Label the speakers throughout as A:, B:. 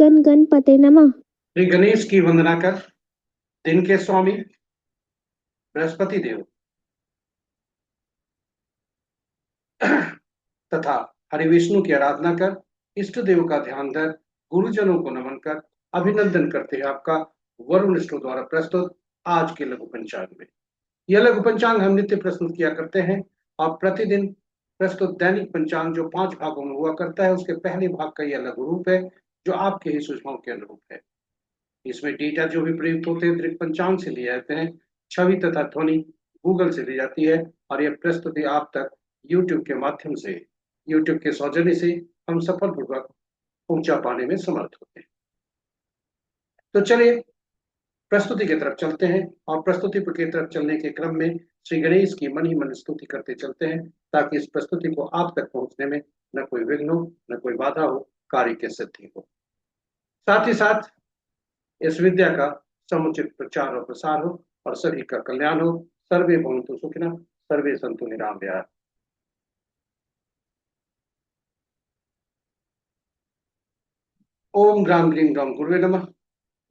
A: गण गणपते नमः।
B: श्री गणेश की वंदना कर दिन के स्वामी बृहस्पति देव तथा हरि विष्णु की आराधना कर, इष्ट देव का ध्यान धर, गुरुजनों को नमन कर अभिनंदन करते हैं आपका वरुण स्टो द्वारा प्रस्तुत आज के लघु पंचांग में। यह लघु पंचांग हम नित्य प्रस्तुत किया करते हैं और प्रतिदिन प्रस्तुत दैनिक पंचांग जो 5 भागों में हुआ करता है, उसके पहले भाग का यह लघु रूप है जो आपके ही सुझाव के अनुरूप है। इसमें डेटा जो भी प्रयुक्त होते हैं दृक पंचांग से लिए जाते हैं, छवि तथा ध्वनि गूगल से ली जाती है और यह प्रस्तुति आप तक यूट्यूब के माध्यम से, यूट्यूब के सौजन्य से हम सफलपूर्वक पहुंचा पाने में समर्थ होते हैं। तो चलिए प्रस्तुति की तरफ चलते हैं और प्रस्तुति की तरफ चलने के क्रम में श्री गणेश की मन ही मन स्तुति करते चलते हैं ताकि इस प्रस्तुति को आप तक पहुंचने में न कोई विघ्न हो, न कोई बाधा हो, कार्य की सिद्धि हो। साथ ही साथ इस विद्या का समुचित प्रचार और प्रसार हो और सभी का कल्याण हो। सर्वे भवन्तु सुखिनः, सर्वे सन्तु निरामयाः। ओम ग्राम ग्रीम ग्राम गुरुवे नमः।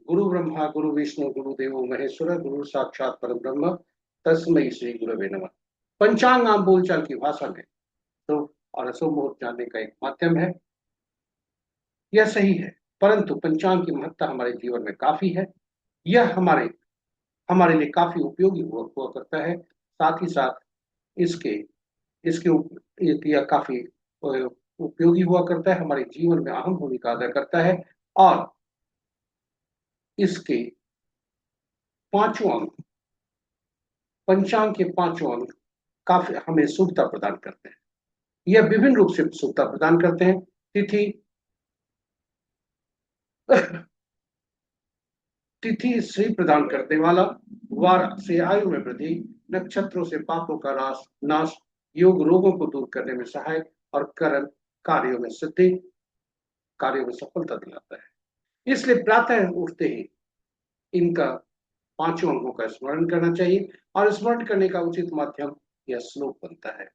B: गुरु ब्रह्मा गुरु विष्णु गुरुदेवो महेश्वर, गुरु साक्षात परम ब्रह्म तस्मै श्री गुरवे नमः। पंचांग आम बोलचाल की भाषा में शुभ और अशुभ मुहूर्त जानने का एक माध्यम है, यह सही है, परंतु पंचांग की महत्ता हमारे जीवन में काफी है। यह हमारे हमारे लिए काफी उपयोगी हुआ करता है। साथ ही साथ इसके इसके यह काफी उपयोगी हुआ करता है, हमारे जीवन में अहम भूमिका अदा करता है और इसके 5 अंक, पंचांग के 5 अंक काफी हमें शुभता प्रदान करते हैं। यह विभिन्न रूप से शुभता प्रदान करते हैं। तिथि तिथि श्री प्रदान करने वाला, वार से आयु में वृद्धि, नक्षत्रों से पापों का नाश, योग रोगों को दूर करने में सहायक और करण कार्यों में सिद्धि, कार्यों में सफलता दिलाता है। इसलिए प्रातः उठते ही इनका 5 अंगों का स्मरण करना चाहिए और स्मरण करने का उचित माध्यम यह श्लोक बनता है।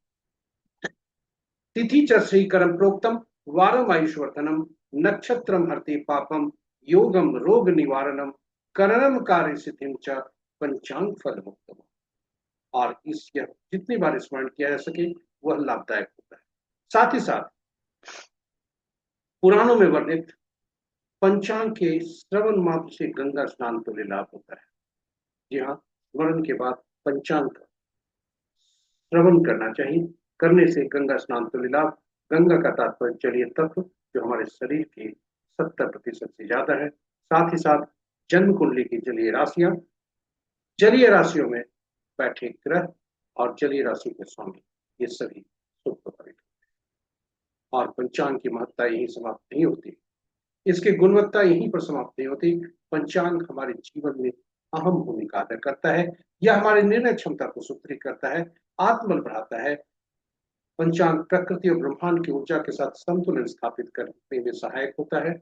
B: तिथि च श्रीकरम प्रोक्तम वारम आयुष्वर्धनम, नक्षत्रम हरति पापम, योगम रोग निवारणम, करणम कार्य सिद्धिम च पंचांग फल मुक्तम। और इस यह जितनी बार स्मरण किया जा सके वह लाभदायक होता है। साथ ही साथ पुराणों में वर्णित पंचांग के श्रवण मात्र से गंगा स्नान तुल्य लाभ होता है। जी हाँ, स्मरण के बाद पंचांग का श्रवण करना चाहिए, करने से गंगा स्नान तुल्य लाभ। गंगा का तात्पर्य जलीय तत्व जो हमारे शरीर के 70% से ज्यादा है। साथ ही साथ जन्म कुंडली की जलीय राशियां, जलीय राशियों में बैठे ग्रह और जलीय राशि के स्वामी, ये सभी शुभ प्रभावित होते हैं। और पंचांग की महत्ता यही समाप्त नहीं होती, इसकी गुणवत्ता यहीं पर समाप्त नहीं होती। पंचांग हमारे जीवन में अहम भूमिका अदा करता है। यह हमारी निर्णय क्षमता को सुदृढ़ करता है, आत्मबल बढ़ाता है। पंचांग प्रकृति और ब्रह्मांड की ऊर्जा के साथ संतुलन स्थापित करने में सहायक होता है,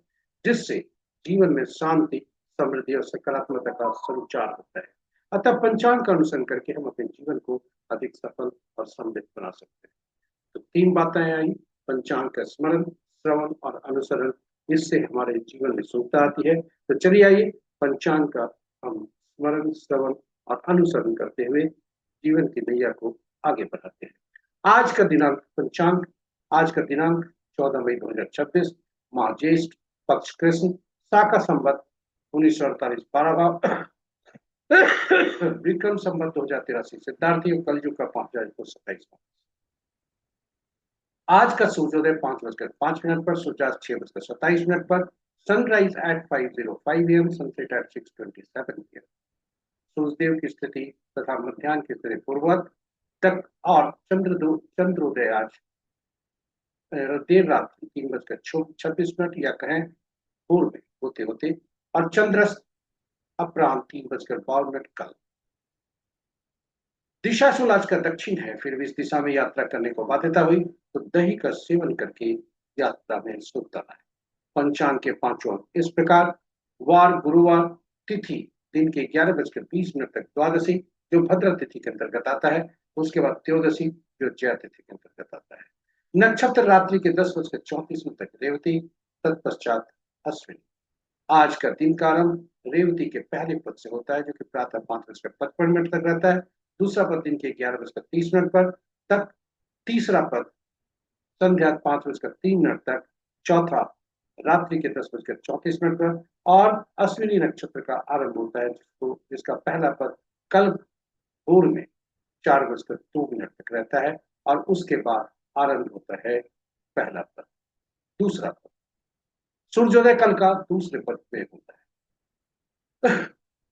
B: जिससे जीवन में शांति, समृद्धि और सकारात्मकता का संचार होता है। अतः पंचांग का अनुसरण करके हम अपने जीवन को अधिक सफल और समृद्ध बना सकते हैं। तो 3 बातें आई, पंचांग का स्मरण, श्रवण और अनुसरण, इससे हमारे जीवन में शुभता आती है। तो चलिए आइए पंचांग का हम स्मरण, श्रवण और अनुसरण करते हुए जीवन की नैया को आगे बढ़ाते हैं। आज का दिनांक पंचांग, आज का दिनांक 14 मई 2026, माह ज्येष्ठ, पक्ष कृष्ण, शाका संवत 1948 12 विक्रम संवत 2083 सिद्धार्थी और कलयुग का 5027। आज का सूर्योदय 5:05 पर, सूर्यास्त 6:27 पर, sunrise at 5:05 AM, sunset at 6:27 PM। सूर्यदेव की स्थिति तथा मध्याह्न की स्थिति पूर्ववत तक और चंद्रोदय आज देर रात 3:26 या कहें पूर्व में होते होते और चंद्रस्त अपराह्न 3:52 कल। दिशाशूल आज का दक्षिण है, फिर भी इस दिशा में यात्रा करने को बाध्यता हुई तो दही का सेवन करके यात्रा में शुभता है। पंचांग के 5 अंक इस प्रकार: वार गुरुवार, तिथि दिन के 11:20 तक द्वादशी जो भद्रा तिथि के अंतर्गत आता है, उसके बाद त्रयोदशी जो जया तिथि के अंतर्गत आता है। नक्षत्र रात्रि के 10:34 तक रेवती, तत्पश्चात अश्विनी। आज का दिन का आरंभ रेवती के पहले पद से होता है, जो कि प्रातः 5:55 तक रहता है। दूसरा पद दिन के 11:30 पर तक। तीसरा पद संध्या 5:03 तक। चौथा रात्रि के 10:34 पर। और अश्विनी नक्षत्र का आरंभ होता है, जिसका पहला पद कल भोर में 4:02 तक रहता है। और उसके बाद आरंभ होता है पहला पद, दूसरा पद। सूर्योदय कल का दूसरे पद में होता है।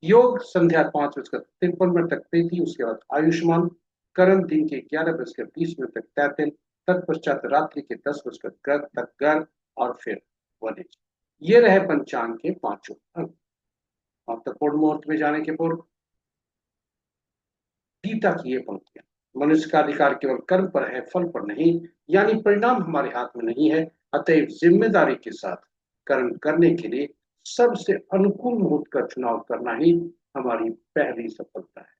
B: योग संध्या 5:53 तक प्रीति, उसके बाद आयुष्मान। करण दिन के 11:20 तक तैतिल। तत्पश्चात रात्रि के 10 तक गर्भ। और फिर वनिज। ये रहे पंचांग के पांचों अंग। महत्वपूर्ण मुहूर्त में जाने के पूर्व गीता की ये पंक्तियां, मनुष्य का अधिकार केवल कर्म पर है, फल पर नहीं, यानी परिणाम हमारे हाथ में नहीं है। अतएव जिम्मेदारी के साथ कर्म करने के लिए सबसे अनुकूल मुहूर्त का चुनाव करना ही हमारी पहली सफलता है।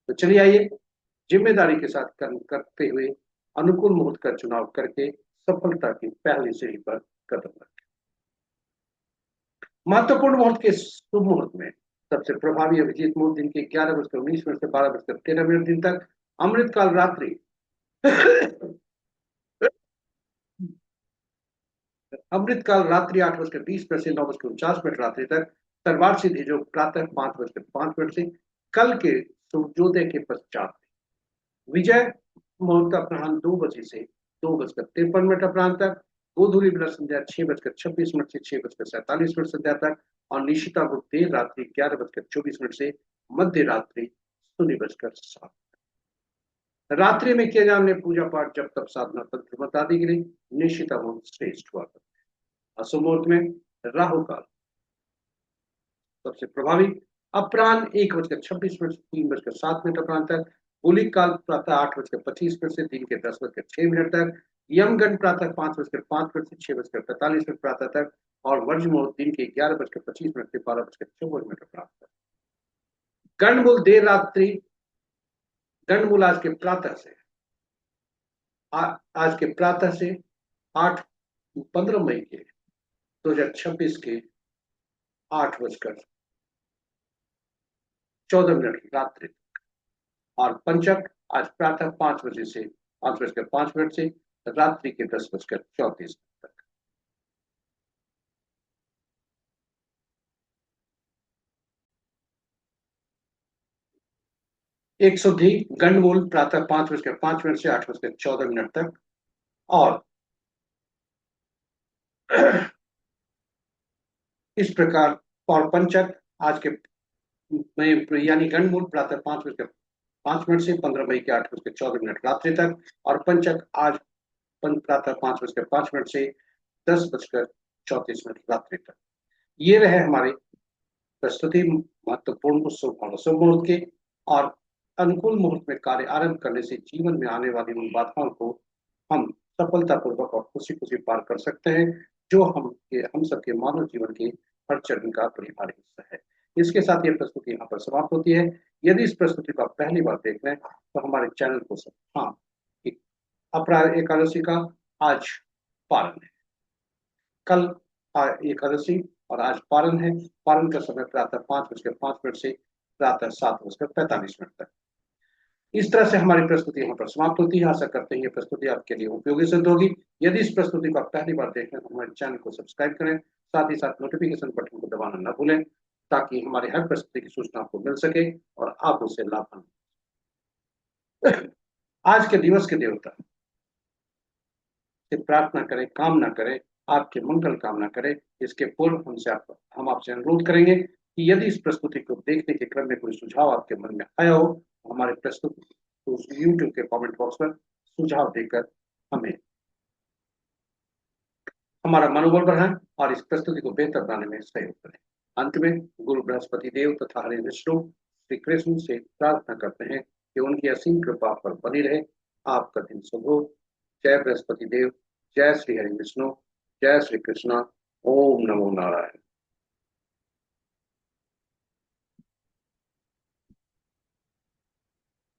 B: तो चलिए आइए, जिम्मेदारी के साथ कर्म करते हुए अनुकूल मुहूर्त का चुनाव करके सफलता की पहली सीढ़ी पर कदम रखें। महत्वपूर्ण मुहूर्त के शुभ मुहूर्त में सबसे प्रभावी अभिजीत मुहूर्त दिन के 11:19 से 12:13 दिन तक। अमृतकाल रात्रि अमृतकाल रात्रि 8:20 से 9:49 रात्रि तक। तलवार सीधी जो प्रातः 5:05 से कल के सूर्योदय के पश्चात। विजय मुहूर्त अपराह्न 2 बजे से 2:53 अपराह्न तक। गोधूली विलय संध्या 6:26 से 6:47 संध्या तक। और निशिता मुहूर्त देर रात्रि 11:24 से मध्य रात्रि 0:07। रात्रि में किए जाने पूजा पाठ, जब तक साधना तंत्र बता दी गई, निशिता मुहूर्त श्रेष्ठ हुआ। अशुभ मुहूर्त में राहु काल सबसे प्रभावी अपराह्न 1:26 से 3:07 अपराह्न तक। गुलिक काल प्रातः 8:25 से दिन के 10:06 तक। यमगंड प्रातः 5:05 से 6:45 प्रातः तक। और वर्ज मुहूर्त दिन के 11:25 से 12:54 प्रातः तक। गंडमूल देर रात्रि, गंडमूल आज के प्रातः से 15 मई के 2026 के 8:14 रात्रि। और पंचक आज प्रातः 5 बजे से 5:05 से रात्रि के 10:34 तक। एक शुद्धि गंडमूल प्रातः 5:05 से 8:14 तक। और इस प्रकार और पंचक आज के यानी गंडमूल प्रातः 5:05 से 15 मई के 8:14 रात्रि तक। और पंचक आज प्रातः 5:05 से 10:34 रात्रि तक। ये रहे हमारे प्रस्तुति महत्वपूर्ण शुभ और अशुभ मुहूर्त के। और अनुकूल मुहूर्त में कार्य आरंभ करने से जीवन में आने वाली उन बाधाओं को हम सफलतापूर्वक और खुशी खुशी पार कर सकते हैं, जो हम सबके मानव जीवन के हर चरण का अनिवार्य हिस्सा है। इसके साथ ये प्रस्तुति यहाँ पर समाप्त होती है। यदि इस प्रस्तुति को आप पहली बार देख रहे हैं तो हमारे चैनल को हाँ, अपराह एकादशी का आज पारण है। कल एकादशी और आज पारण है। पारण का समय प्रातः 5:05 से प्रातः 7:45 तक। इस तरह से हमारी प्रस्तुति यहाँ पर समाप्त होती है। आशा करते हैं ये प्रस्तुति आपके लिए उपयोगी सिद्ध होगी। यदि इस प्रस्तुति को आप पहली बार देख रहे हैं तो हमारे चैनल को सब्सक्राइब करें, साथ ही साथ नोटिफिकेशन बटन को दबाना न भूलें, ताकि हमारे हर प्रस्तुति की सूचना आपको मिल सके और आप उससे लाभान्वित। आज के दिवस के देवता से प्रार्थना करें, कामना करें, आपके मंगल कामना करें। इसके पूर्व हम आपसे अनुरोध करेंगे कि यदि इस प्रस्तुति को देखने के क्रम में कोई सुझाव आपके मन में आया हो, हमारे प्रस्तुति तो यूट्यूब के कमेंट बॉक्स पर सुझाव देकर हमें हमारा मनोबल बढ़ाएं और इस प्रस्तुति को बेहतर बनाने में सहयोग करें। अंत में गुरु बृहस्पति देव तथा हरि विष्णु श्री कृष्ण से प्रार्थना करते हैं कि उनकी असीम कृपा पर बनी रहे। आपका दिन शुभ हो। जय बृहस्पति देव, जय श्री हरि विष्णु, जय श्री कृष्ण। ओम नमो नारायण।